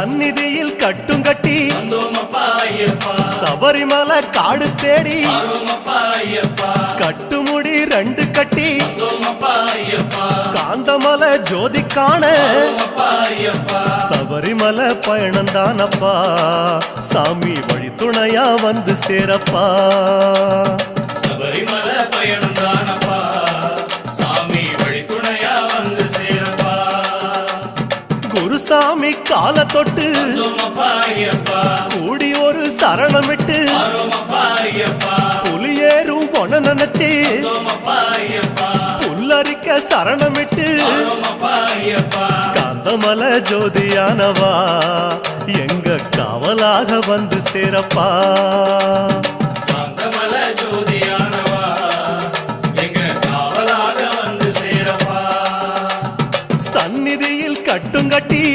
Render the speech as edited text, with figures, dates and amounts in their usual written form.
சந்நிதியில் கட்டும் கட்டி சபரிமலை காடு தேடி கட்டுமுடி 2 கட்டி காந்தமலை ஜோதி காண சபரிமலை பயணந்தானப்பா சாமி வழி துணையா வந்து சேரப்பா சபரிமலை பயணந்தானப்பா சாமி வழி துணையா வந்து சேரப்பா குருசாமி கால தொட்டு கூடி ஒரு சரணமிட்டு புலியேறும் பொன நினைச்சு புல்லரிக்க சரணமிட்டு காந்தமலை ஜோதியானவா எங்க காவலாக வந்து சேரப்பா காந்தமலை ஜோதியானவா எங்க காவலாக வந்து சேரப்பா சந்நிதியில் கட்டும் கட்டி